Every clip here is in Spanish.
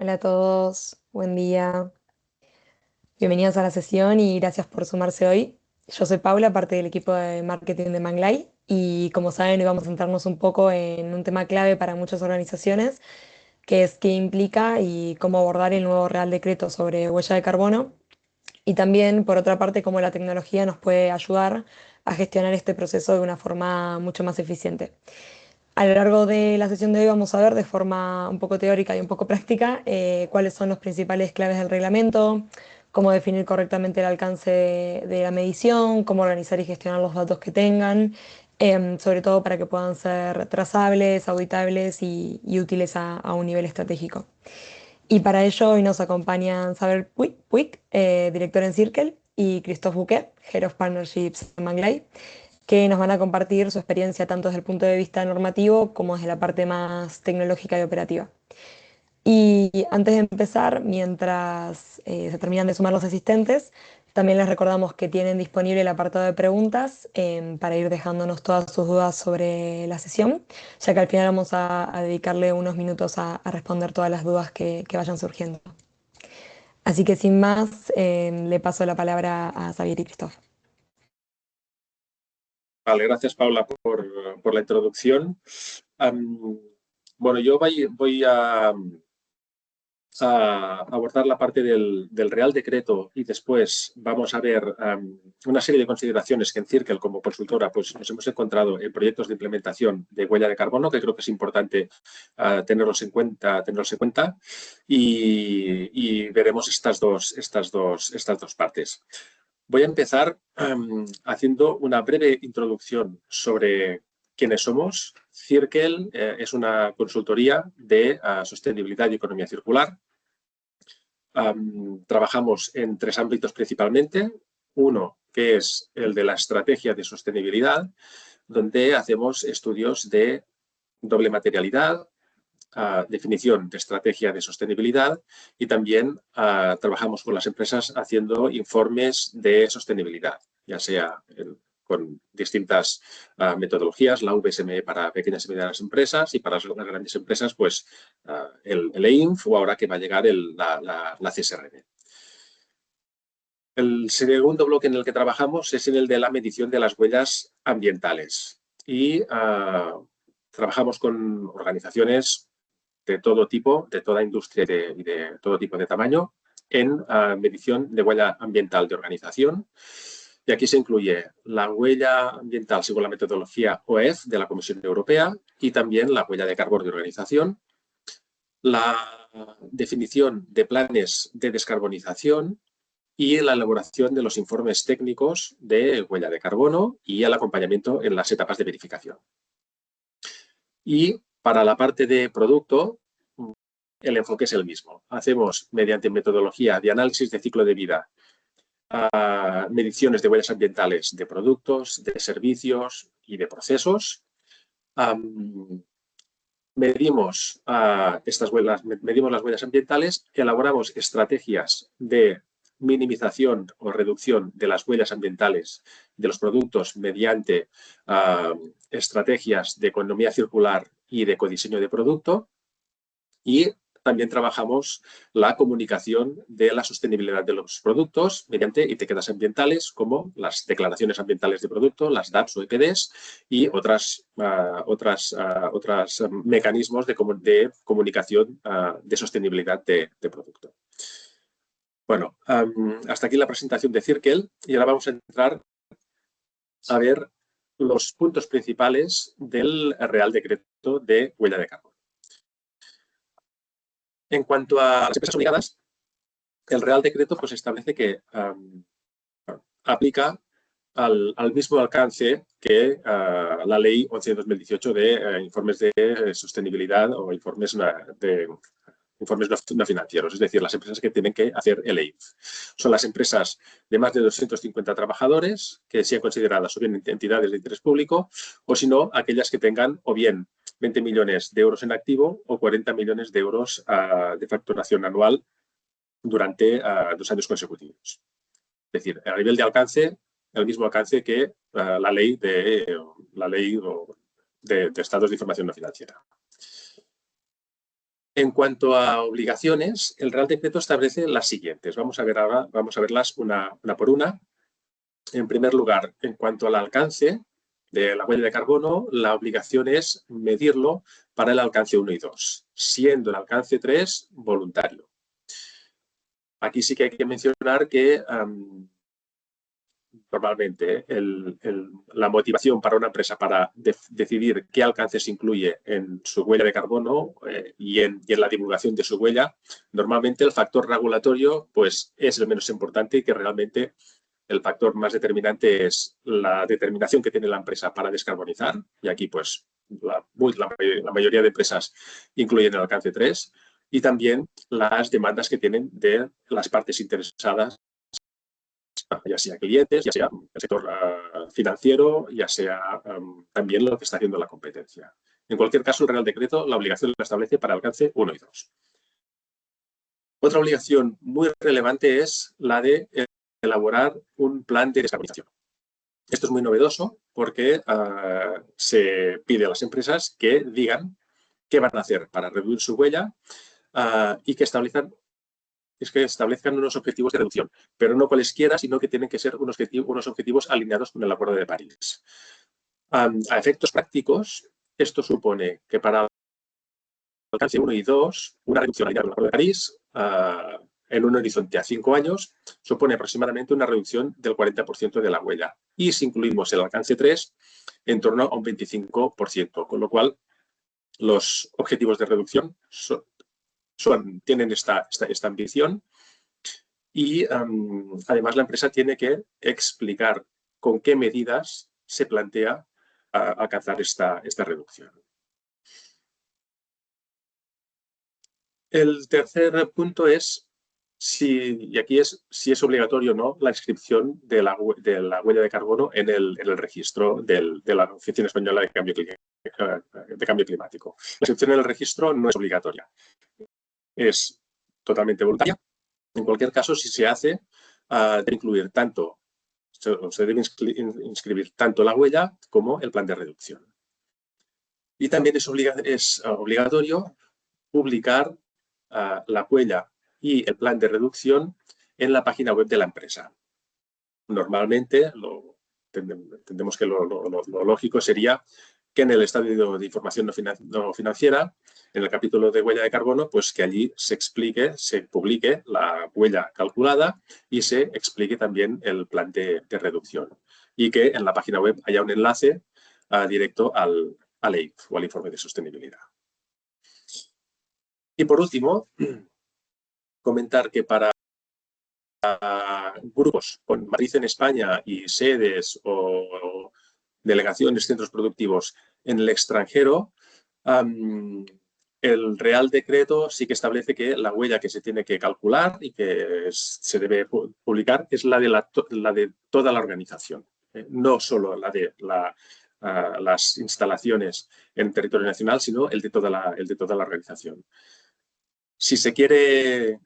Hola a todos, buen día. Bienvenidos a la sesión y gracias por sumarse hoy. Yo soy Paula, parte del equipo de marketing de Manglay y como saben hoy vamos a centrarnos un poco en un tema clave para muchas organizaciones, que es qué implica y cómo abordar el nuevo Real Decreto sobre huella de carbono y también, por otra parte, cómo la tecnología nos puede ayudar a gestionar este proceso de una forma mucho más eficiente. A lo largo de la sesión de hoy vamos a ver de forma un poco teórica y un poco práctica cuáles son los principales claves del reglamento, cómo definir correctamente el alcance de la medición, cómo organizar y gestionar los datos que tengan, sobre todo para que puedan ser trazables, auditables y útiles a un nivel estratégico. Y para ello hoy nos acompañan Saber Puig, director en Circle, y Christophe Bouquet, Head of Partnerships en Manglay, que nos van a compartir su experiencia tanto desde el punto de vista normativo como desde la parte más tecnológica y operativa. Y antes de empezar, mientras se terminan de sumar los asistentes, también les recordamos que tienen disponible el apartado de preguntas para ir dejándonos todas sus dudas sobre la sesión, ya que al final vamos a dedicarle unos minutos a responder todas las dudas que vayan surgiendo. Así que sin más, le paso la palabra a Xavier y Cristóbal. Vale, gracias Paula por la introducción. Am, bueno, yo voy a abordar la parte del Real Decreto y después vamos a ver una serie de consideraciones que en Circle como consultora pues, nos hemos encontrado en proyectos de implementación de huella de carbono, que creo que es importante tenerlos en cuenta y veremos estas dos partes. Voy a empezar haciendo una breve introducción sobre quiénes somos. Circle es una consultoría de sostenibilidad y economía circular. Trabajamos en tres ámbitos principalmente. Uno, que es el de la estrategia de sostenibilidad, donde hacemos estudios de doble materialidad, definición de estrategia de sostenibilidad y también trabajamos con las empresas haciendo informes de sostenibilidad, ya sea con distintas metodologías, la VSME para pequeñas y medianas empresas y para las grandes empresas, pues el EINF o ahora que va a llegar la CSRD. El segundo bloque en el que trabajamos es en el de la medición de las huellas ambientales y trabajamos con organizaciones de todo tipo, de toda industria y de todo tipo de tamaño en medición de huella ambiental de organización. Y aquí se incluye la huella ambiental según la metodología OEF de la Comisión Europea y también la huella de carbono de organización, la definición de planes de descarbonización y la elaboración de los informes técnicos de huella de carbono y el acompañamiento en las etapas de verificación. Y para la parte de producto, el enfoque es el mismo. Hacemos, mediante metodología de análisis de ciclo de vida, mediciones de huellas ambientales de productos, de servicios y de procesos. Medimos medimos las huellas ambientales, elaboramos estrategias de minimización o reducción de las huellas ambientales de los productos mediante estrategias de economía circular y de ecodiseño de producto. Y también trabajamos la comunicación de la sostenibilidad de los productos mediante etiquetas ambientales como las declaraciones ambientales de producto, las DAPs o EPDs y otros mecanismos de comunicación de sostenibilidad de producto. Bueno, hasta aquí la presentación de Circle y ahora vamos a entrar a ver los puntos principales del Real Decreto de huella de carbono. En cuanto a las empresas obligadas, el Real Decreto pues, establece que aplica al mismo alcance que la Ley 11 de 2018 de informes de sostenibilidad o informes no financieros, es decir, las empresas que tienen que hacer el EIF. Son las empresas de más de 250 trabajadores que sean consideradas o bien entidades de interés público o si no, aquellas que tengan o bien 20 millones de euros en activo o 40 millones de euros de facturación anual durante 2 años consecutivos. Es decir, a nivel de alcance, el mismo alcance que la ley de estados de información no financiera. En cuanto a obligaciones, el Real Decreto establece las siguientes. Vamos a verlas una por una. En primer lugar, en cuanto al alcance de la huella de carbono, la obligación es medirlo para el alcance 1 y 2, siendo el alcance 3 voluntario. Aquí sí que hay que mencionar que normalmente la motivación para una empresa para decidir qué alcances incluye en su huella de carbono y en la divulgación de su huella, normalmente el factor regulatorio pues, es el menos importante y que realmente el factor más determinante es la determinación que tiene la empresa para descarbonizar, y aquí pues la mayoría de empresas incluyen el alcance 3, y también las demandas que tienen de las partes interesadas, ya sea clientes, ya sea el sector financiero, ya sea también lo que está haciendo la competencia. En cualquier caso, el Real Decreto la obligación la establece para alcance 1 y 2. Otra obligación muy relevante es la de elaborar un plan de descarbonización. Esto es muy novedoso porque se pide a las empresas que digan qué van a hacer para reducir su huella y que establezcan unos objetivos de reducción, pero no cualesquiera, sino que tienen que ser unos objetivos alineados con el Acuerdo de París. A efectos prácticos, esto supone que para el alcance 1 y 2, una reducción alineada con el Acuerdo de París en un horizonte a 5 años supone aproximadamente una reducción del 40% de la huella. Y si incluimos el alcance 3, en torno a un 25%, con lo cual los objetivos de reducción tienen esta ambición y además la empresa tiene que explicar con qué medidas se plantea alcanzar esta reducción. El tercer punto es si es obligatorio o no la inscripción de la huella de carbono en el registro de la Oficina Española de Cambio Climático. La inscripción en el registro no es obligatoria, es totalmente voluntaria. En cualquier caso, si se hace, debe incluir se debe inscribir tanto la huella como el plan de reducción. Y también es obligatorio publicar la huella y el plan de reducción en la página web de la empresa. Normalmente, entendemos que lo lógico sería que en el estadio de información no financiera, en el capítulo de huella de carbono, pues que allí se publique la huella calculada y se explique también el plan de reducción. Y que en la página web haya un enlace directo al EIP o al informe de sostenibilidad. Y por último, comentar que para grupos con matriz en España y sedes o delegaciones, centros productivos en el extranjero, el Real Decreto sí que establece que la huella que se tiene que calcular y que se debe publicar es la de toda la organización, no solo la de las instalaciones en territorio nacional, sino el de toda la organización. Si se quiere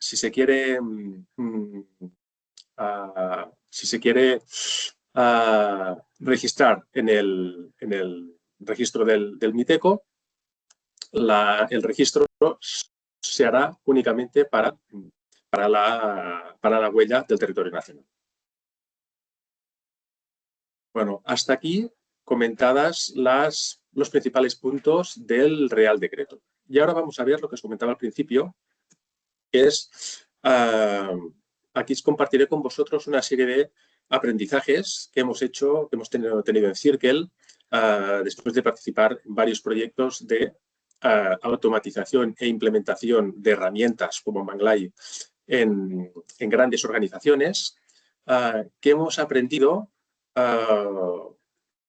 registrar en el registro del MITECO, el registro se hará únicamente para la huella del territorio nacional. Bueno, hasta aquí comentadas los principales puntos del Real Decreto. Y ahora vamos a ver lo que os comentaba al principio, que es, aquí os compartiré con vosotros una serie de aprendizajes que hemos tenido en Circle después de participar en varios proyectos de automatización e implementación de herramientas como Manglay en grandes organizaciones, que hemos aprendido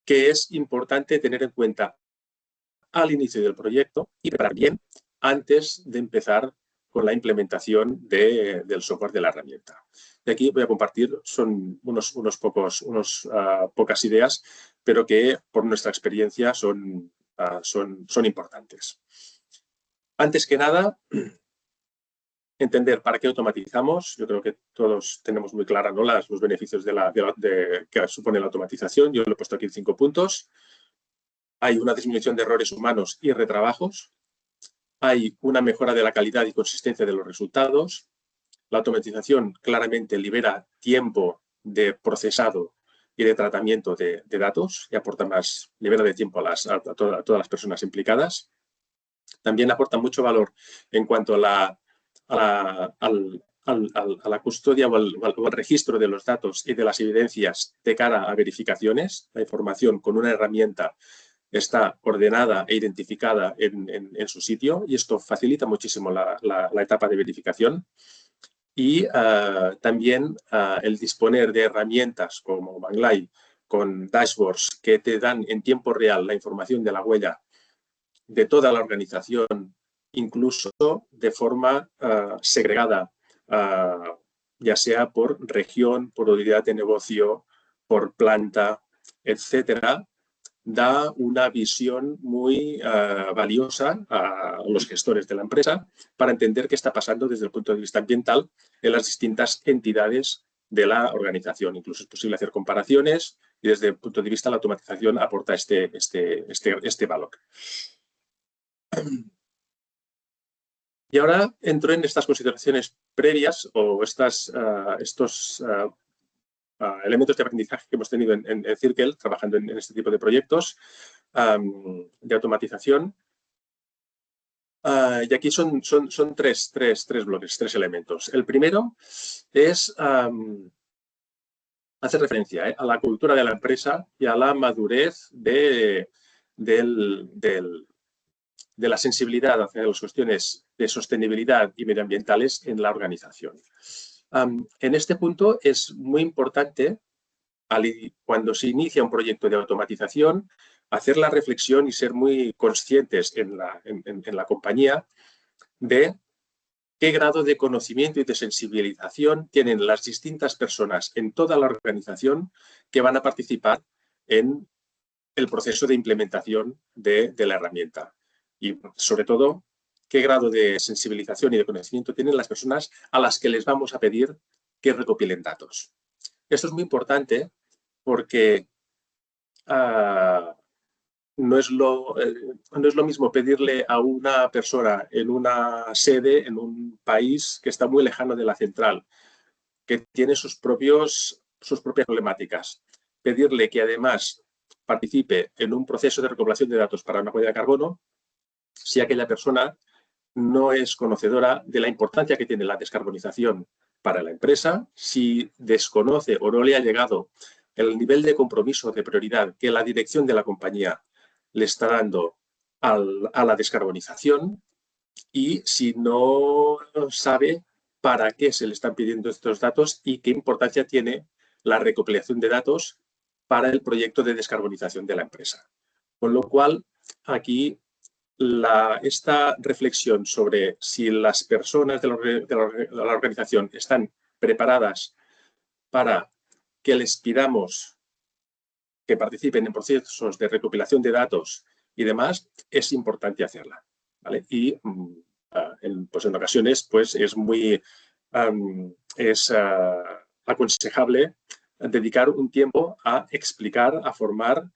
que es importante tener en cuenta al inicio del proyecto y preparar bien antes de empezar con la implementación del software de la herramienta. De aquí voy a compartir, son pocas ideas, pero que por nuestra experiencia son importantes. Antes que nada, entender para qué automatizamos. Yo creo que todos tenemos muy clara, ¿no?, los beneficios que supone la automatización. Yo lo he puesto aquí en 5 puntos. Hay una disminución de errores humanos y retrabajos. hay una mejora de la calidad y consistencia de los resultados. La automatización claramente libera tiempo de procesado y de tratamiento de datos y aporta más, libera de tiempo a todas las personas implicadas. También aporta mucho valor en cuanto a la custodia o al registro de los datos y de las evidencias de cara a verificaciones. La información con una herramienta está ordenada e identificada en su sitio y esto facilita muchísimo la etapa de verificación. Y también el disponer de herramientas como Manglay con dashboards que te dan en tiempo real la información de la huella de toda la organización, incluso de forma segregada, ya sea por región, por unidad de negocio, por planta, etcétera, da una visión muy valiosa a los gestores de la empresa para entender qué está pasando desde el punto de vista ambiental en las distintas entidades de la organización. Incluso es posible hacer comparaciones y desde el punto de vista de la automatización aporta este valor. Y ahora entro en estas consideraciones previas o estos elementos de aprendizaje que hemos tenido en Circle, trabajando en este tipo de proyectos de automatización. Y aquí son tres bloques, tres elementos. El primero es hacer referencia a la cultura de la empresa y a la madurez de la sensibilidad hacia las cuestiones de sostenibilidad y medioambientales en la organización. En este punto es muy importante, cuando se inicia un proyecto de automatización, hacer la reflexión y ser muy conscientes en la compañía de qué grado de conocimiento y de sensibilización tienen las distintas personas en toda la organización que van a participar en el proceso de implementación de la herramienta. Y, sobre todo, qué grado de sensibilización y de conocimiento tienen las personas a las que les vamos a pedir que recopilen datos. Esto es muy importante porque no es lo mismo pedirle a una persona en una sede, en un país que está muy lejano de la central, que tiene sus propias problemáticas, pedirle que además participe en un proceso de recopilación de datos para una huella de carbono, si aquella persona no es conocedora de la importancia que tiene la descarbonización para la empresa, si desconoce o no le ha llegado el nivel de compromiso, de prioridad que la dirección de la compañía le está dando a la descarbonización y si no sabe para qué se le están pidiendo estos datos y qué importancia tiene la recopilación de datos para el proyecto de descarbonización de la empresa. Con lo cual, aquí esta reflexión sobre si las personas de la organización están preparadas para que les pidamos que participen en procesos de recopilación de datos y demás, es importante hacerla, ¿vale? Y pues en ocasiones pues es muy aconsejable dedicar un tiempo a explicar, a formar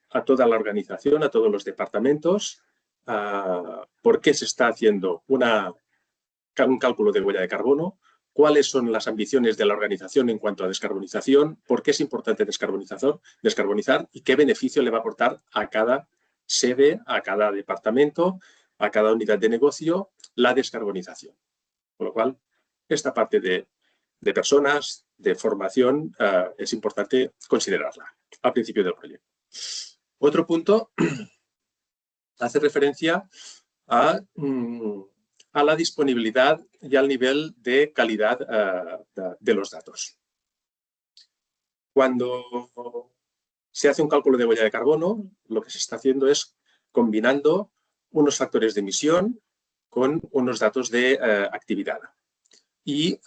a toda la organización, a todos los departamentos, por qué se está haciendo un cálculo de huella de carbono, cuáles son las ambiciones de la organización en cuanto a descarbonización, por qué es importante descarbonizar y qué beneficio le va a aportar a cada sede, a cada departamento, a cada unidad de negocio, la descarbonización. Con lo cual, esta parte de personas, de formación, es importante considerarla al principio del proyecto. Otro punto hace referencia a la disponibilidad y al nivel de calidad de los datos. Cuando se hace un cálculo de huella de carbono, lo que se está haciendo es combinando unos factores de emisión con unos datos de actividad. Y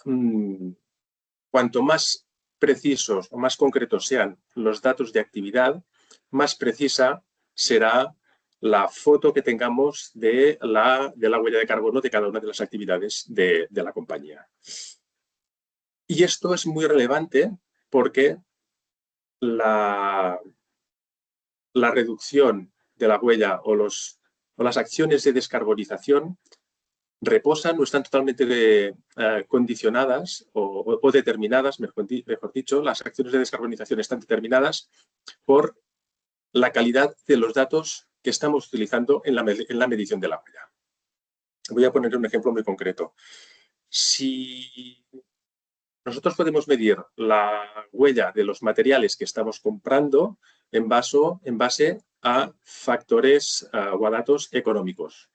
cuanto más precisos o más concretos sean los datos de actividad, más precisa será la foto que tengamos de la huella de carbono de cada una de las actividades de la compañía. Y esto es muy relevante porque la reducción de la huella o o las acciones de descarbonización reposan o están totalmente condicionadas o determinadas, mejor dicho, las acciones de descarbonización están determinadas por la calidad de los datos que estamos utilizando en la medición de la huella. Voy a poner un ejemplo muy concreto. Si nosotros podemos medir la huella de los materiales que estamos comprando en base a factores o a datos económicos,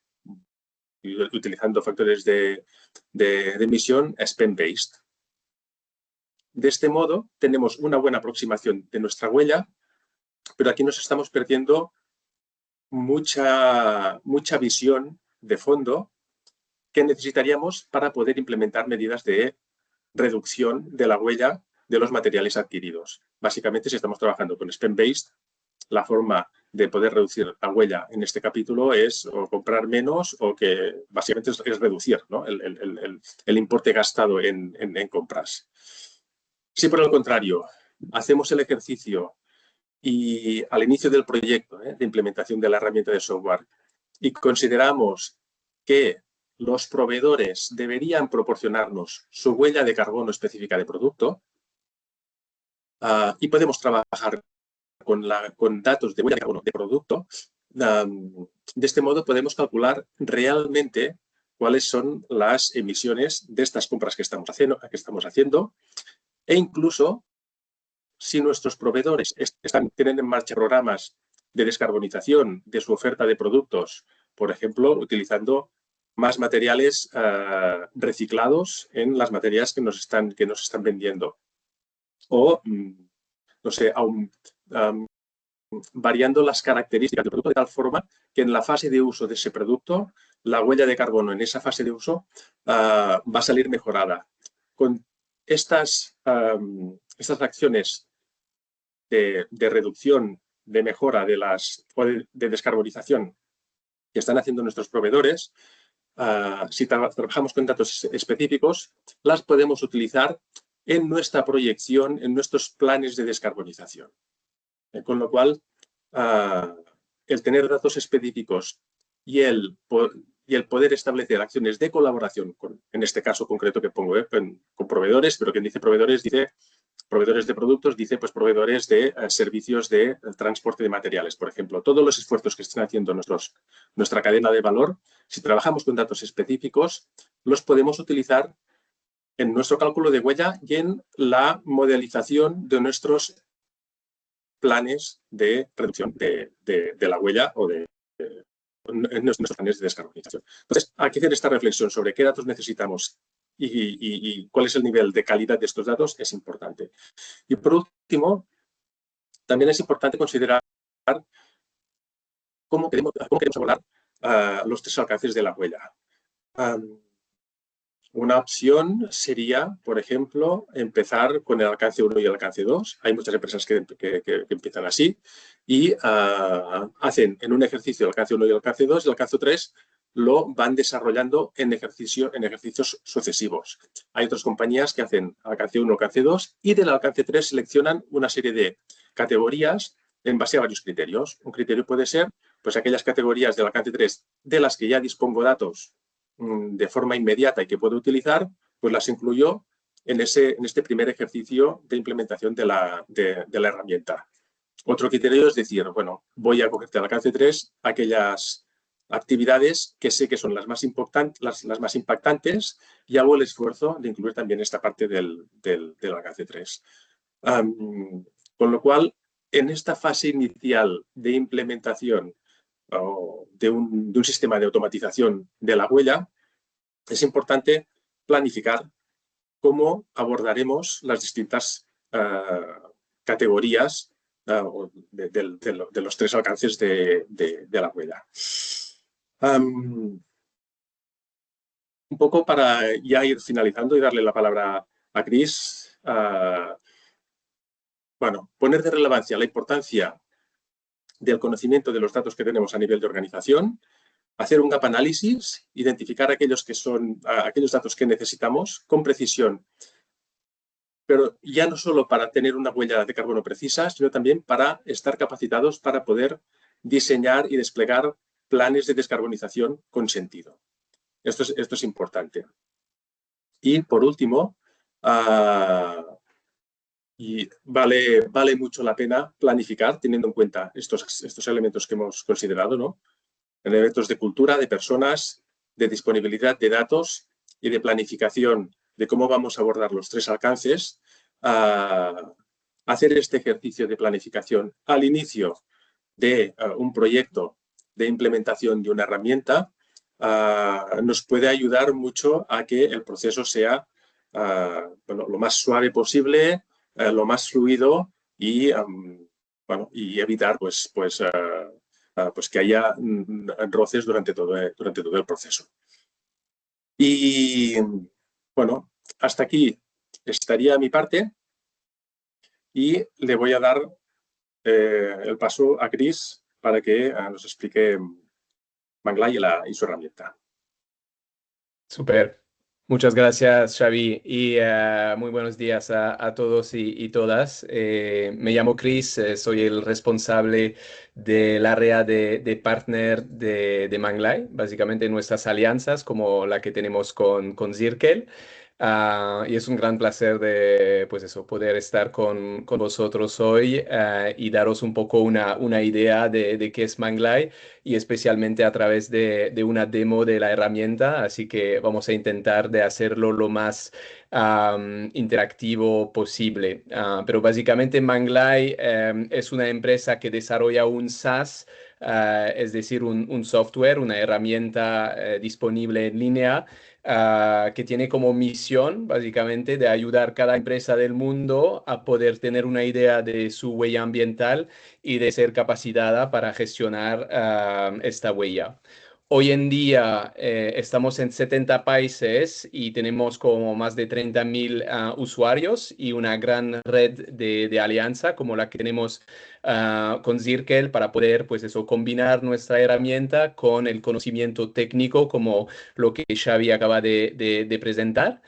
utilizando factores de emisión spend-based. De este modo, tenemos una buena aproximación de nuestra huella, pero aquí nos estamos perdiendo mucha visión de fondo que necesitaríamos para poder implementar medidas de reducción de la huella de los materiales adquiridos. Básicamente, si estamos trabajando con spend-based, la forma de poder reducir la huella en este capítulo es o comprar menos o que básicamente es reducir, ¿no?, el importe gastado en compras. Si por el contrario hacemos el ejercicio y al inicio del proyecto de implementación de la herramienta de software y consideramos que los proveedores deberían proporcionarnos su huella de carbono específica de producto y podemos trabajar con datos de huella de carbono de producto, de este modo podemos calcular realmente cuáles son las emisiones de estas compras que estamos haciendo e incluso si nuestros proveedores tienen en marcha programas de descarbonización de su oferta de productos, por ejemplo, utilizando más materiales reciclados en las materias que nos están vendiendo. O, no sé, variando las características del producto de tal forma que en la fase de uso de ese producto, la huella de carbono en esa fase de uso va a salir mejorada. Con estas acciones de reducción, de mejora de descarbonización que están haciendo nuestros proveedores, si trabajamos con datos específicos, las podemos utilizar en nuestra proyección, en nuestros planes de descarbonización. Con lo cual, el tener datos específicos y el poder establecer acciones de colaboración, en este caso concreto que pongo, con proveedores, pero quien dice proveedores dice proveedores de productos, dice pues proveedores de servicios de transporte de materiales, por ejemplo. Todos los esfuerzos que están haciendo nuestra cadena de valor, si trabajamos con datos específicos, los podemos utilizar en nuestro cálculo de huella y en la modelización de nuestros planes de reducción de la huella o en nuestros planes de descarbonización. Entonces, hay que hacer esta reflexión sobre qué datos necesitamos y cuál es el nivel de calidad de estos datos es importante. Y por último, también es importante considerar cómo queremos abordar los tres alcances de la huella. Una opción sería, por ejemplo, empezar con el alcance 1 y el alcance 2. Hay muchas empresas que empiezan así y hacen en un ejercicio el alcance 1 y el alcance 2 y el alcance 3 lo van desarrollando en ejercicios sucesivos. Hay otras compañías que hacen alcance 1, alcance 2 y del alcance 3 seleccionan una serie de categorías en base a varios criterios. Un criterio puede ser pues, aquellas categorías del alcance 3 de las que ya dispongo datos de forma inmediata y que puedo utilizar, pues las incluyo en este primer ejercicio de implementación de la herramienta. Otro criterio es decir, bueno, voy a coger del alcance 3 aquellas actividades que sé que son las más impactantes y hago el esfuerzo de incluir también esta parte del alcance 3. Con lo cual, en esta fase inicial de implementación de un sistema de automatización de la huella, es importante planificar cómo abordaremos las distintas categorías de los tres alcances de la huella. Un poco para ya ir finalizando y darle la palabra a Chris. Bueno, poner de relevancia la importancia del conocimiento de los datos que tenemos a nivel de organización, hacer un gap análisis, identificar aquellos datos que necesitamos con precisión, pero ya no solo para tener una huella de carbono precisa, sino también para estar capacitados para poder diseñar y desplegar planes de descarbonización con sentido. Esto es importante. Y por último, y vale mucho la pena planificar teniendo en cuenta estos elementos que hemos considerado, ¿no? Elementos de cultura, de personas, de disponibilidad de datos y de planificación de cómo vamos a abordar los tres alcances. Hacer este ejercicio de planificación al inicio de un proyecto de implementación de una herramienta nos puede ayudar mucho a que el proceso sea lo más suave posible, lo más fluido y, y evitar pues que haya roces durante todo el proceso. Y bueno, hasta aquí estaría mi parte y le voy a dar el paso a Chris para que nos explique Manglay y su herramienta. Súper. Muchas gracias, Xavi, y muy buenos días a todos y todas. Me llamo Chris, soy el responsable del área de partner de Manglay, básicamente nuestras alianzas como la que tenemos con Zirkel. Y es un gran placer de, pues eso, poder estar con vosotros hoy y daros un poco una idea de qué es Manglay y especialmente a través de una demo de la herramienta. Así que vamos a intentar de hacerlo lo más interactivo posible. Pero básicamente Manglay es una empresa que desarrolla un SaaS, es decir, un software, una herramienta disponible en línea que tiene como misión básicamente de ayudar a cada empresa del mundo a poder tener una idea de su huella ambiental y de ser capacitada para gestionar esta huella. Hoy en día estamos en 70 países y tenemos como más de 30.000 usuarios y una gran red de alianza como la que tenemos con Zirkel para poder, pues eso, combinar nuestra herramienta con el conocimiento técnico como lo que Xavi acaba de presentar.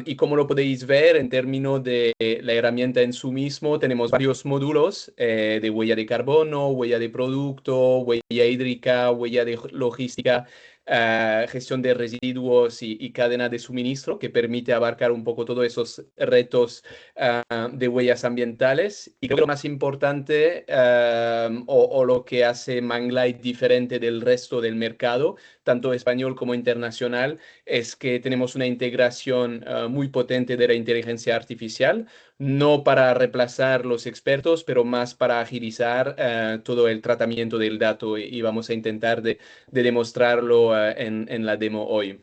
Y como lo podéis ver en términos de la herramienta en sí mismo, tenemos varios módulos de huella de carbono, huella de producto, huella hídrica, huella de logística, gestión de residuos y cadena de suministro, que permite abarcar un poco todos esos retos de huellas ambientales. Y creo que lo más importante o lo que hace Manglay diferente del resto del mercado, tanto español como internacional, es que tenemos una integración muy potente de la inteligencia artificial, no para reemplazar los expertos, pero más para agilizar todo el tratamiento del dato y vamos a intentar de demostrarlo en la demo hoy.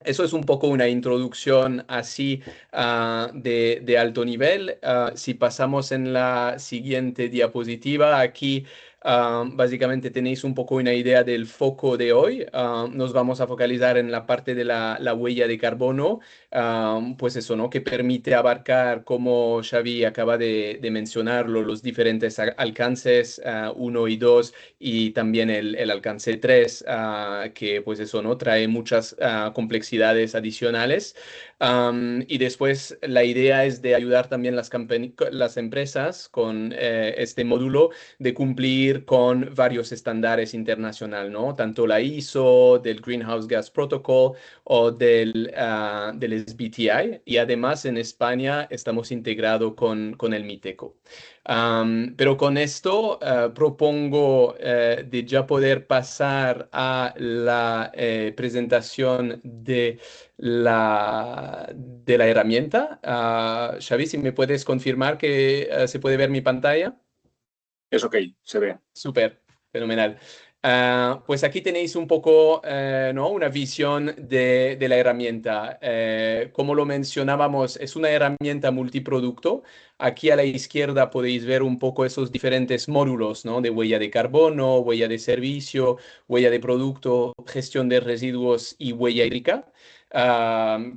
Eso es un poco una introducción así de alto nivel. Si pasamos en la siguiente diapositiva, aquí básicamente tenéis un poco una idea del foco de hoy. Nos vamos a focalizar en la parte de la huella de carbono, pues eso, ¿no? Que permite abarcar, como Xavi acaba de mencionarlo, los diferentes alcances 1 y 2 y también el alcance 3, que pues eso, ¿no? Trae muchas complejidades adicionales. Y después la idea es de ayudar también las empresas con este módulo de cumplir con varios estándares internacionales, ¿no? Tanto la ISO, del Greenhouse Gas Protocol o del SBTI. Y además en España estamos integrados con el MITECO. Pero con esto propongo de ya poder pasar a la presentación de la herramienta. Xavi, si me puedes confirmar que se puede ver mi pantalla. Es ok, se ve. Súper, fenomenal. Pues aquí tenéis un poco, ¿no? Una visión de la herramienta. Como lo mencionábamos, es una herramienta multiproducto. Aquí a la izquierda podéis ver un poco esos diferentes módulos, ¿no? De huella de carbono, huella de servicio, huella de producto, gestión de residuos y huella hídrica.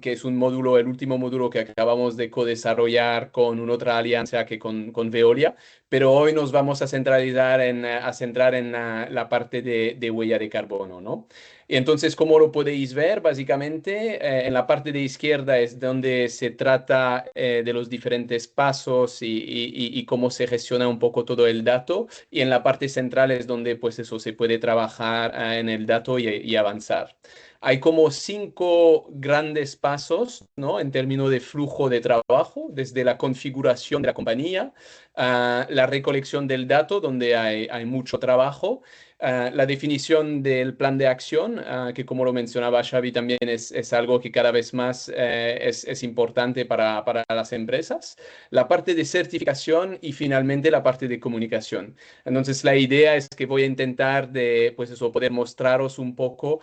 Que es un módulo, el último módulo que acabamos de co-desarrollar con una otra alianza que con Veolia, pero hoy nos vamos a centrar en la parte de huella de carbono, ¿no? Y entonces, como lo podéis ver, básicamente en la parte de izquierda es donde se trata de los diferentes pasos y cómo se gestiona un poco todo el dato. Y en la parte central es donde pues eso se puede trabajar en el dato y avanzar. Hay como 5 grandes pasos, ¿no? En términos de flujo de trabajo, desde la configuración de la compañía, la recolección del dato, donde hay mucho trabajo, la definición del plan de acción, que como lo mencionaba Xavi también es algo que cada vez más es importante para las empresas, la parte de certificación y finalmente la parte de comunicación. Entonces la idea es que voy a intentar de, pues eso, poder mostraros un poco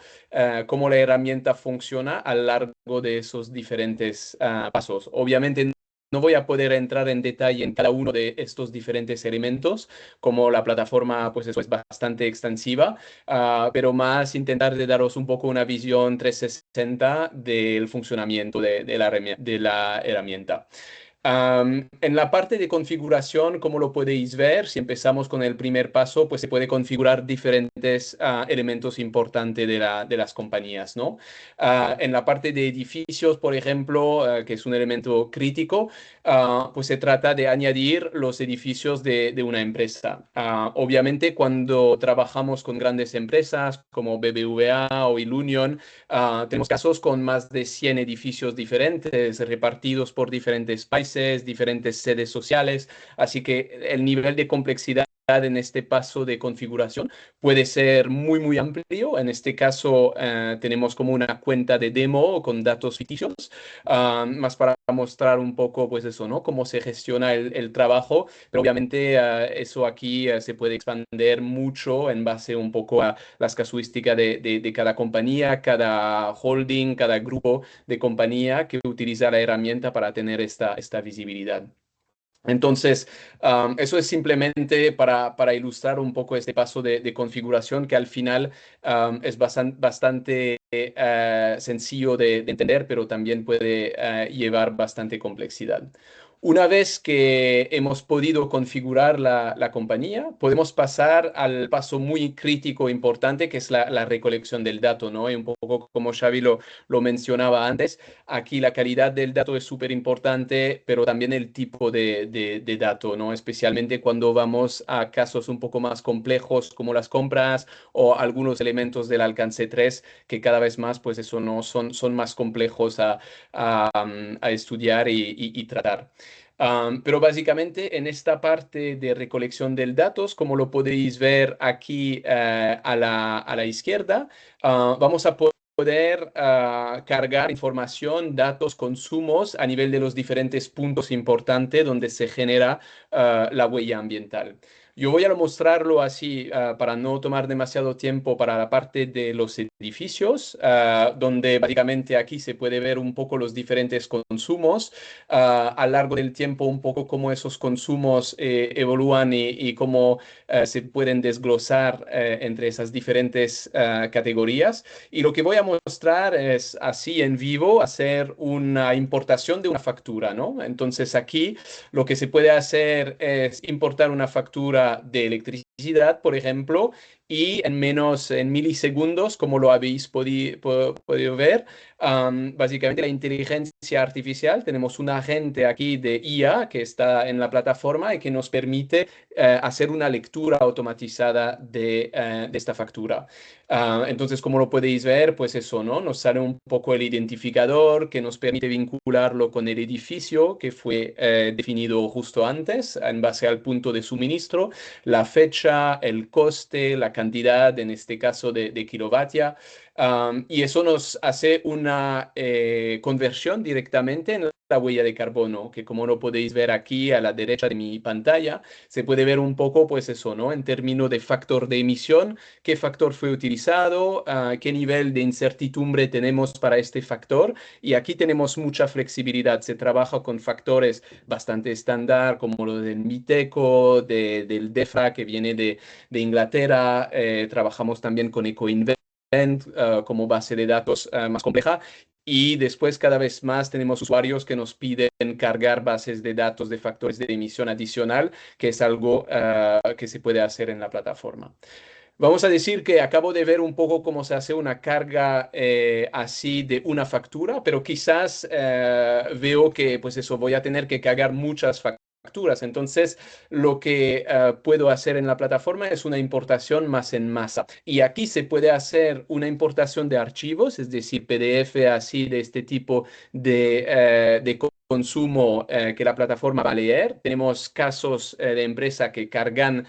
cómo la herramienta funciona a lo largo de esos diferentes pasos. Obviamente no voy a poder entrar en detalle en cada uno de estos diferentes elementos, como la plataforma pues eso es bastante extensiva, pero más intentar de daros un poco una visión 360 del funcionamiento de la herramienta. En la parte de configuración, como lo podéis ver, si empezamos con el primer paso, pues se puede configurar diferentes elementos importantes de las compañías, ¿no? En la parte de edificios, por ejemplo, que es un elemento crítico, pues se trata de añadir los edificios de una empresa. Obviamente, cuando trabajamos con grandes empresas como BBVA o Ilunion, tenemos casos con más de 100 edificios diferentes repartidos por diferentes países, diferentes sedes sociales, así que el nivel de complejidad en este paso de configuración puede ser muy, muy amplio. En este caso, tenemos como una cuenta de demo con datos ficticios, más para mostrar un poco, pues eso, ¿no? Cómo se gestiona el trabajo, pero obviamente eso aquí se puede expandir mucho en base un poco a las casuísticas de cada compañía, cada holding, cada grupo de compañía que utiliza la herramienta para tener esta visibilidad. Entonces, eso es simplemente para ilustrar un poco este paso de configuración que al final es bastante sencillo de entender, pero también puede llevar bastante complejidad. Una vez que hemos podido configurar la compañía, podemos pasar al paso muy crítico, importante, que es la recolección del dato, ¿no? Y un poco como Xavi lo mencionaba antes, aquí la calidad del dato es súper importante, pero también el tipo de dato, ¿no? Especialmente cuando vamos a casos un poco más complejos como las compras o algunos elementos del alcance 3 que cada vez más, pues eso no son más complejos a estudiar y tratar. Pero básicamente en esta parte de recolección de datos, como lo podéis ver aquí a la izquierda, vamos a poder cargar información, datos, consumos a nivel de los diferentes puntos importantes donde se genera la huella ambiental. Yo voy a mostrarlo así para no tomar demasiado tiempo para la parte de los edificios, donde básicamente aquí se puede ver un poco los diferentes consumos, a lo largo del tiempo un poco cómo esos consumos evalúan y cómo se pueden desglosar entre esas diferentes categorías. Y lo que voy a mostrar es así en vivo, hacer una importación de una factura, ¿no? Entonces aquí lo que se puede hacer es importar una factura de electricidad, por ejemplo, y en milisegundos, como lo habéis podido ver, básicamente la inteligencia artificial, tenemos un agente aquí de IA que está en la plataforma y que nos permite hacer una lectura automatizada de esta factura. Entonces, como lo podéis ver, pues eso, ¿no? Nos sale un poco el identificador que nos permite vincularlo con el edificio que fue definido justo antes en base al punto de suministro, la fecha, el coste, la cantidad, en este caso de kilovatio. Y eso nos hace una conversión directamente en la huella de carbono, que como lo podéis ver aquí a la derecha de mi pantalla, se puede ver un poco, pues eso, ¿no? En términos de factor de emisión, qué factor fue utilizado, qué nivel de incertidumbre tenemos para este factor. Y aquí tenemos mucha flexibilidad. Se trabaja con factores bastante estándar, como lo del MITECO, del DEFRA, que viene de Inglaterra. Trabajamos también con EcoInvent como base de datos más compleja. Y después cada vez más tenemos usuarios que nos piden cargar bases de datos de factores de emisión adicional, que es algo que se puede hacer en la plataforma. Vamos a decir que acabo de ver un poco cómo se hace una carga así de una factura, pero quizás veo que pues eso voy a tener que cargar muchas facturas. Entonces, lo que puedo hacer en la plataforma es una importación más en masa. Y aquí se puede hacer una importación de archivos, es decir, PDF así de este tipo de consumo que la plataforma va a leer. Tenemos casos de empresa que cargan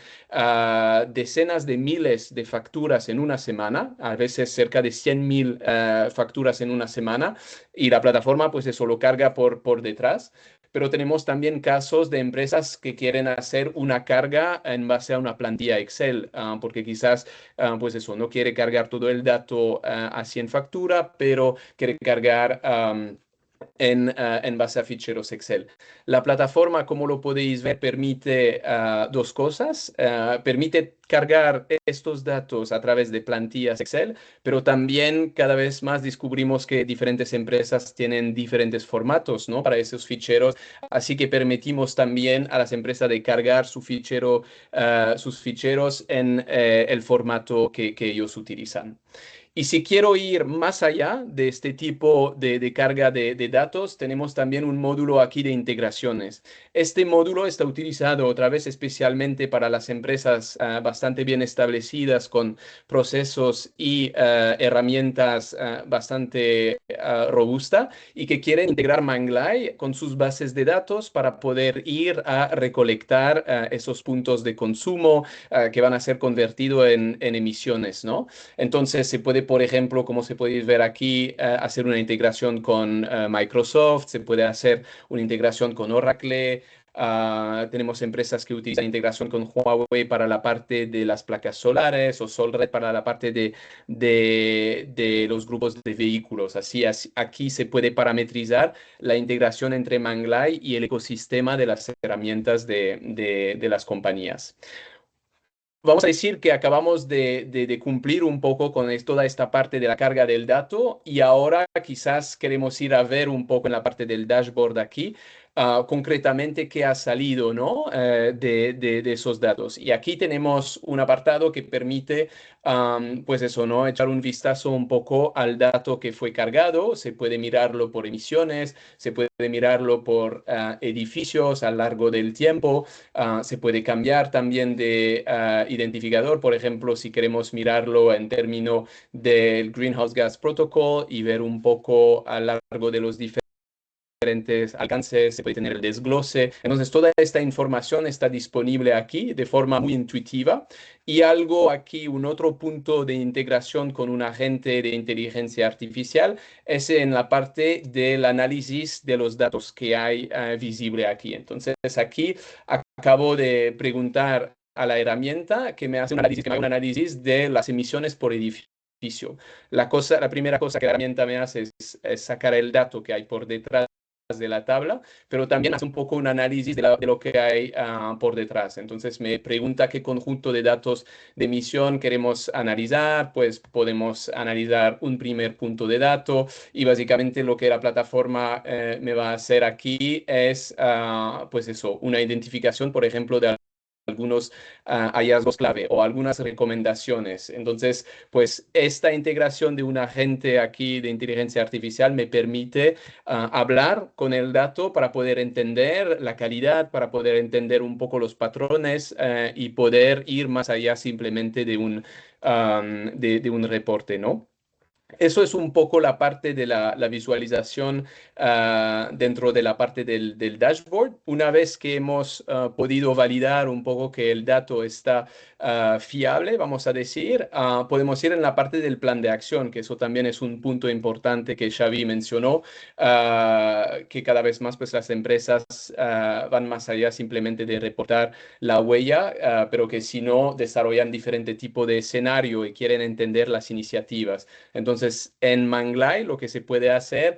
decenas de miles de facturas en una semana, a veces cerca de 100.000 facturas en una semana, y la plataforma pues eso lo carga por detrás. Pero tenemos también casos de empresas que quieren hacer una carga en base a una plantilla Excel, porque quizás pues eso no quiere cargar todo el dato así en factura, pero quiere cargar en base a ficheros Excel. La plataforma, como lo podéis ver, permite dos cosas. Permite cargar estos datos a través de plantillas Excel, pero también cada vez más descubrimos que diferentes empresas tienen diferentes formatos, ¿no? Para esos ficheros. Así que permitimos también a las empresas de cargar sus ficheros en el formato que ellos utilizan. Y si quiero ir más allá de este tipo de carga de datos, tenemos también un módulo aquí de integraciones. Este módulo está utilizado otra vez especialmente para las empresas bastante bien establecidas con procesos y herramientas bastante robustas y que quieren integrar Manglay con sus bases de datos para poder ir a recolectar esos puntos de consumo que van a ser convertidos en emisiones, ¿no? Entonces se puede, por ejemplo, como se puede ver aquí, hacer una integración con Microsoft, se puede hacer una integración con Oracle. Tenemos empresas que utilizan integración con Huawei para la parte de las placas solares o SolRed para la parte de los grupos de vehículos. Así, aquí se puede parametrizar la integración entre Manglay y el ecosistema de las herramientas de las compañías. Vamos a decir que acabamos de cumplir un poco con toda esta parte de la carga del dato y ahora quizás queremos ir a ver un poco en la parte del dashboard aquí, concretamente qué ha salido, ¿no? De esos datos. Y aquí tenemos un apartado que permite, pues eso, ¿no? Echar un vistazo un poco al dato que fue cargado. Se puede mirarlo por emisiones, se puede mirarlo por edificios a lo largo del tiempo. Se puede cambiar también de identificador, por ejemplo, si queremos mirarlo en términos del Greenhouse Gas Protocol y ver un poco a lo largo de los diferentes alcances, se puede tener el desglose. Entonces, toda esta información está disponible aquí de forma muy intuitiva. Y algo aquí, un otro punto de integración con un agente de inteligencia artificial es en la parte del análisis de los datos que hay visible aquí. Entonces, aquí acabo de preguntar a la herramienta que me hace un análisis, que me haga un análisis de las emisiones por edificio. La primera cosa que la herramienta me hace es sacar el dato que hay por detrás de la tabla, pero también hace un poco un análisis de lo que hay por detrás. Entonces me pregunta qué conjunto de datos de emisión queremos analizar, pues podemos analizar un primer punto de dato y básicamente lo que la plataforma me va a hacer aquí es, pues eso, una identificación, por ejemplo, de algunos hallazgos clave o algunas recomendaciones. Entonces, pues esta integración de un agente aquí de inteligencia artificial me permite hablar con el dato para poder entender la calidad, para poder entender un poco los patrones y poder ir más allá simplemente de un reporte, ¿no? Eso es un poco la parte de la visualización dentro de la parte del dashboard. Una vez que hemos podido validar un poco que el dato está fiable, vamos a decir, podemos ir en la parte del plan de acción, que eso también es un punto importante que Xavi mencionó, que cada vez más pues, las empresas van más allá simplemente de reportar la huella, pero que si no desarrollan diferente tipo de escenario y quieren entender las iniciativas. Entonces, en Manglay lo que se puede hacer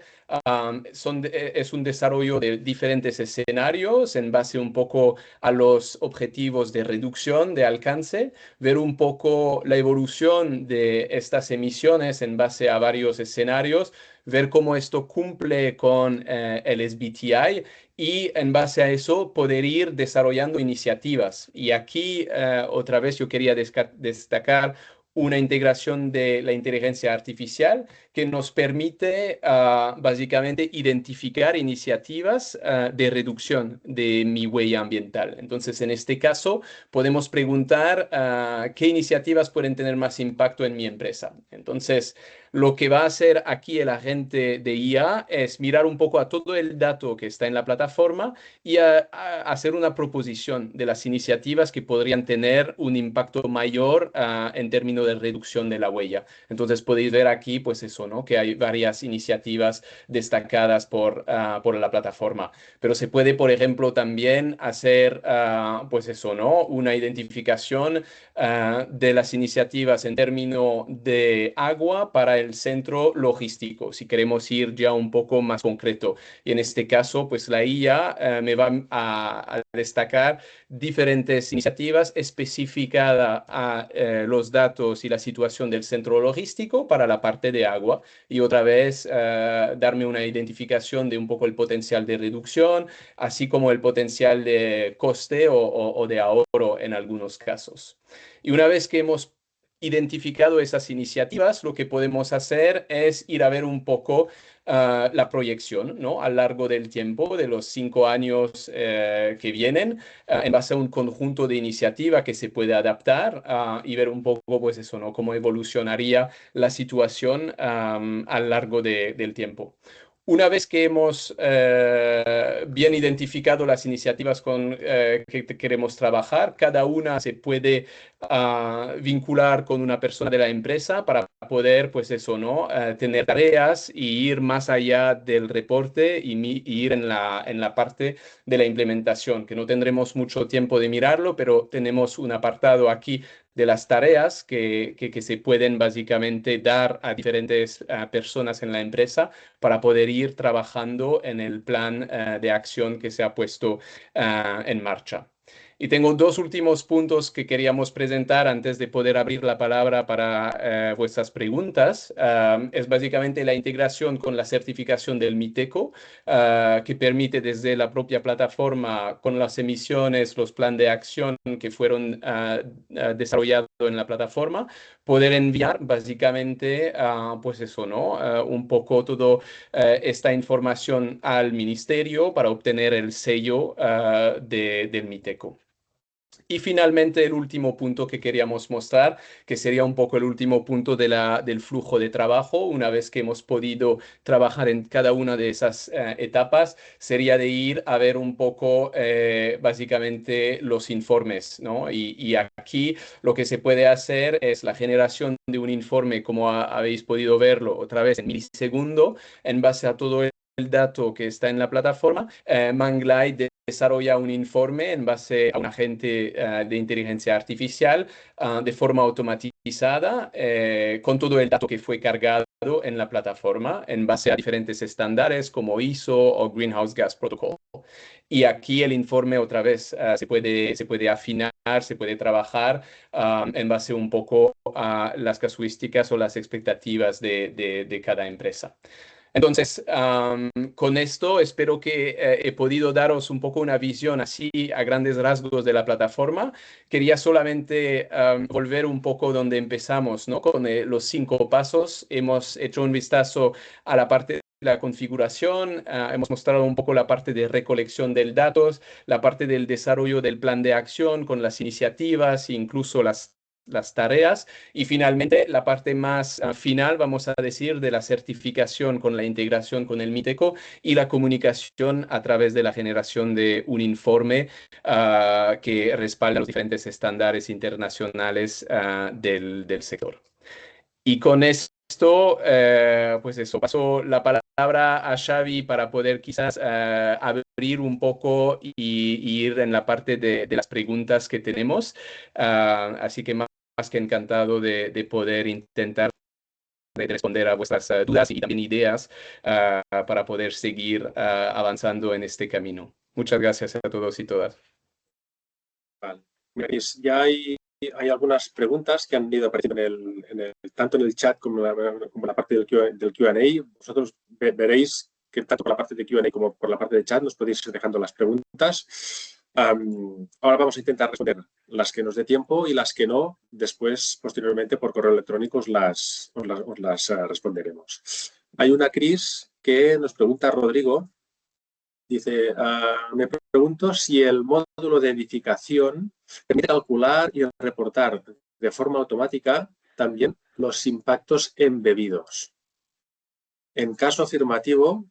es un desarrollo de diferentes escenarios en base un poco a los objetivos de reducción de alcance, ver un poco la evolución de estas emisiones en base a varios escenarios, ver cómo esto cumple con el SBTI y en base a eso poder ir desarrollando iniciativas. Y aquí otra vez yo quería destacar una integración de la inteligencia artificial que nos permite básicamente identificar iniciativas de reducción de mi huella ambiental. Entonces, en este caso, podemos preguntar qué iniciativas pueden tener más impacto en mi empresa. Entonces, lo que va a hacer aquí el agente de IA es mirar un poco a todo el dato que está en la plataforma y hacer una proposición de las iniciativas que podrían tener un impacto mayor en términos de reducción de la huella. Entonces podéis ver aquí, pues eso, ¿no? Que hay varias iniciativas destacadas por la plataforma. Pero se puede, por ejemplo, también hacer, pues eso, ¿no? Una identificación de las iniciativas en términos de agua para el centro logístico, si queremos ir ya un poco más concreto. Y en este caso, pues la IA me va a destacar diferentes iniciativas especificadas a los datos y la situación del centro logístico para la parte de agua. Y otra vez, darme una identificación de un poco el potencial de reducción, así como el potencial de coste o de ahorro en algunos casos. Y una vez que hemos identificado esas iniciativas, lo que podemos hacer es ir a ver un poco la proyección, ¿no? A lo largo del tiempo, de los 5 años que vienen, en base a un conjunto de iniciativas que se puede adaptar y ver un poco, pues eso, ¿no? Cómo evolucionaría la situación a lo largo del tiempo. Una vez que hemos bien identificado las iniciativas con que queremos trabajar, cada una se puede vincular con una persona de la empresa para poder, pues eso, ¿no? Tener tareas y ir más allá del reporte y ir en la parte de la implementación, que no tendremos mucho tiempo de mirarlo, pero tenemos un apartado aquí de las tareas que se pueden básicamente dar a diferentes personas en la empresa para poder ir trabajando en el plan de acción que se ha puesto en marcha. Y tengo dos últimos puntos que queríamos presentar antes de poder abrir la palabra para vuestras preguntas. Es básicamente la integración con la certificación del MITECO, que permite desde la propia plataforma, con las emisiones, los planes de acción que fueron desarrollados en la plataforma, poder enviar básicamente, pues eso, ¿no? Un poco todo esta información al ministerio para obtener el sello del MITECO. Y finalmente el último punto que queríamos mostrar, que sería un poco el último punto del flujo de trabajo, una vez que hemos podido trabajar en cada una de esas etapas, sería de ir a ver un poco básicamente los informes, ¿no? Y aquí lo que se puede hacer es la generación de un informe, como habéis podido verlo otra vez en milisegundo, en base a todo el dato que está en la plataforma. Manglite desarrolla un informe en base a un agente de inteligencia artificial de forma automatizada con todo el dato que fue cargado en la plataforma en base a diferentes estándares como ISO o Greenhouse Gas Protocol. Y aquí el informe otra vez se puede afinar, se puede trabajar en base un poco a las casuísticas o las expectativas de cada empresa. Entonces, con esto espero que he podido daros un poco una visión así a grandes rasgos de la plataforma. Quería solamente volver un poco donde empezamos, ¿no? Con los 5 pasos. Hemos hecho un vistazo a la parte de la configuración, hemos mostrado un poco la parte de recolección de datos, la parte del desarrollo del plan de acción con las iniciativas e incluso las tareas y finalmente la parte más final, vamos a decir, de la certificación con la integración con el MITECO y la comunicación a través de la generación de un informe que respalda los diferentes estándares internacionales del sector. Y con esto, pues eso, paso la palabra a Xavi para poder quizás abrir un poco y ir en la parte de las preguntas que tenemos. Así que más que encantado de poder intentar responder a vuestras dudas y también ideas para poder seguir avanzando en este camino. Muchas gracias a todos y todas. Vale. Ya hay algunas preguntas que han ido apareciendo tanto en el chat como en la parte del Q&A. Vosotros veréis que tanto por la parte de Q&A como por la parte de chat nos podéis ir dejando las preguntas. Ahora vamos a intentar responder las que nos dé tiempo y las que no, después, posteriormente, por correo electrónico os las responderemos. Hay una Cris que nos pregunta, Rodrigo, dice, me pregunto si el módulo de edificación permite calcular y reportar de forma automática también los impactos embebidos. En caso afirmativo,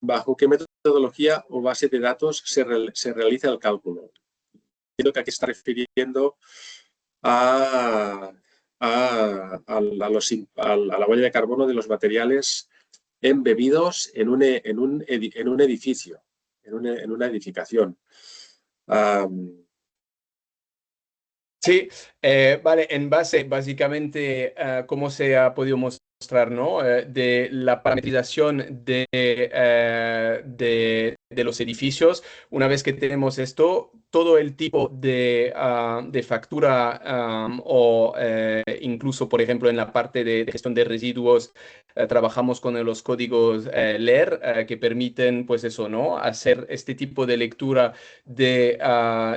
¿bajo qué metodología o base de datos se realiza el cálculo? Creo que aquí está refiriendo a la huella de carbono de los materiales embebidos en un edificio, en una edificación. Sí, vale, en base básicamente a cómo se ha podido mostrar, ¿no? De la parametrización de los edificios. Una vez que tenemos esto, todo el tipo de factura o incluso, por ejemplo, en la parte de gestión de residuos, trabajamos con los códigos LER que permiten, pues eso, ¿no? Hacer este tipo de lectura de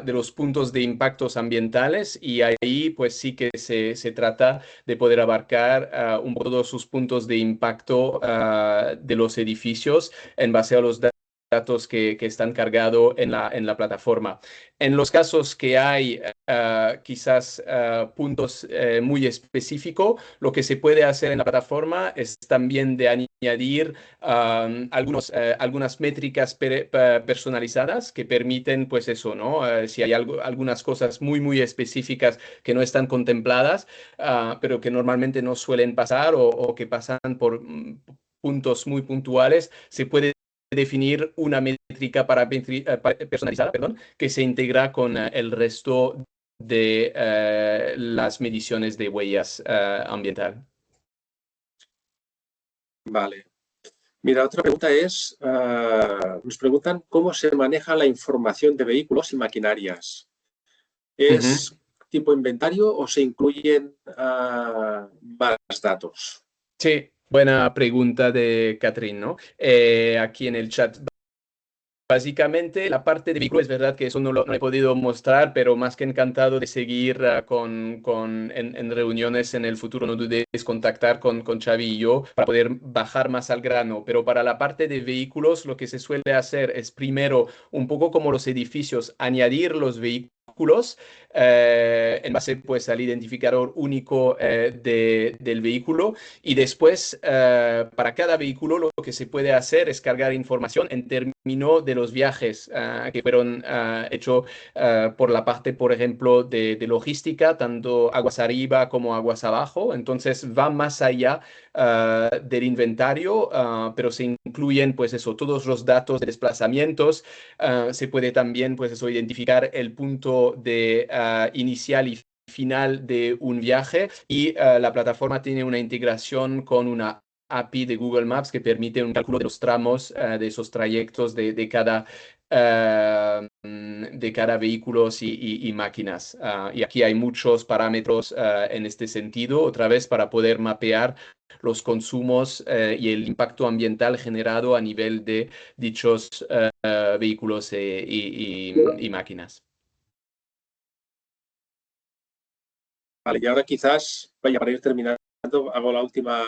los puntos de impactos ambientales y ahí pues sí que se trata de poder abarcar un poco todos sus puntos de impacto de los edificios en base a los datos que están cargados en la plataforma. En los casos que hay quizás puntos muy específicos, lo que se puede hacer en la plataforma es también de añadir algunas métricas personalizadas que permiten, pues eso, ¿no? Si hay algunas cosas muy específicas que no están contempladas, pero que normalmente no suelen pasar o que pasan por puntos muy puntuales, se puede definir una métrica personalizada, perdón, que se integra con el resto de las mediciones de huellas ambiental. Vale. Mira, otra pregunta es, nos preguntan cómo se maneja la información de vehículos y maquinarias. ¿Es tipo inventario o se incluyen más datos? Sí, buena pregunta de Catherine, ¿no? Aquí en el chat. Básicamente, la parte de vehículo es verdad que eso no lo he podido mostrar, pero más que encantado de seguir en reuniones en el futuro. No dudéis contactar con Xavi y yo para poder bajar más al grano. Pero para la parte de vehículos, lo que se suele hacer es primero, un poco como los edificios, añadir los vehículos en base pues al identificador único del vehículo y después para cada vehículo lo que se puede hacer es cargar información en términos de los viajes que fueron hechos por la parte, por ejemplo, de logística, tanto aguas arriba como aguas abajo. Entonces va más allá del inventario, pero se incluyen pues eso, todos los datos de desplazamientos. Se puede también pues eso, identificar el punto de inicial y final de un viaje y la plataforma tiene una integración con una API de Google Maps que permite un cálculo de los tramos de esos trayectos de cada vehículos y máquinas. Y aquí hay muchos parámetros en este sentido, otra vez para poder mapear los consumos y el impacto ambiental generado a nivel de dichos vehículos y máquinas. Vale, y ahora quizás, vaya, para ir terminando, hago la última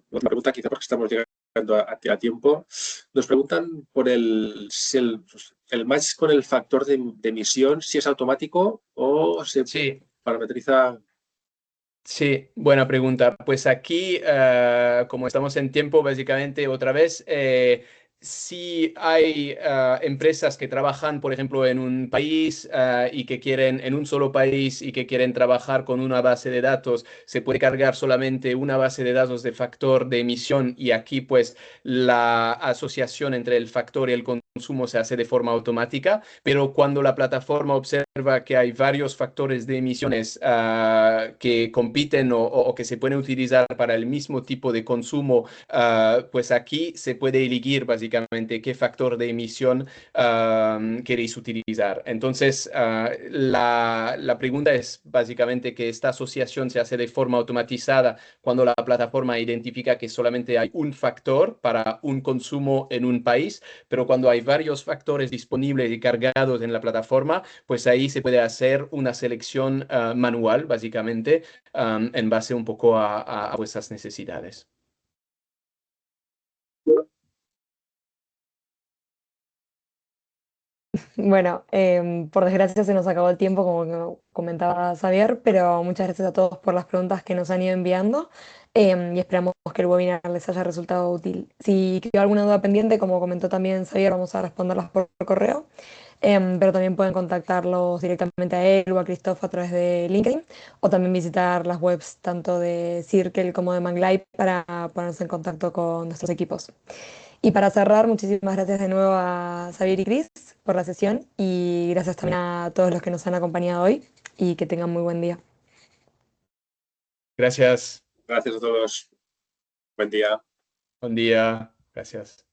pregunta, quizá porque estamos llegando a tiempo. Nos preguntan por el match con el factor de emisión, si es automático o se parametriza. Sí, buena pregunta. Pues aquí, como estamos en tiempo, básicamente, otra vez, si hay empresas que trabajan, por ejemplo, en un país y que quieren, en un solo país y que quieren trabajar con una base de datos, se puede cargar solamente una base de datos de factor de emisión y aquí, pues, la asociación entre el factor y el consumo se hace de forma automática, pero cuando la plataforma observa que hay varios factores de emisiones que compiten o que se pueden utilizar para el mismo tipo de consumo, pues aquí se puede elegir básicamente qué factor de emisión queréis utilizar. Entonces, la pregunta es básicamente que esta asociación se hace de forma automatizada cuando la plataforma identifica que solamente hay un factor para un consumo en un país, pero cuando hay varios factores disponibles y cargados en la plataforma, pues ahí se puede hacer una selección manual, básicamente, en base un poco a vuestras necesidades. Bueno, por desgracia se nos acabó el tiempo, como que comentaba Xavier, pero muchas gracias a todos por las preguntas que nos han ido enviando, y esperamos que el webinar les haya resultado útil. Si quedó alguna duda pendiente, como comentó también Xavier, vamos a responderlas por correo, pero también pueden contactarlos directamente a él o a Christoph a través de LinkedIn, o también visitar las webs tanto de Circle como de Manglife para ponerse en contacto con nuestros equipos. Y para cerrar, muchísimas gracias de nuevo a Xavier y Cris por la sesión, y gracias también a todos los que nos han acompañado hoy, y que tengan muy buen día. Gracias. Gracias a todos. Buen día. Buen día. Gracias.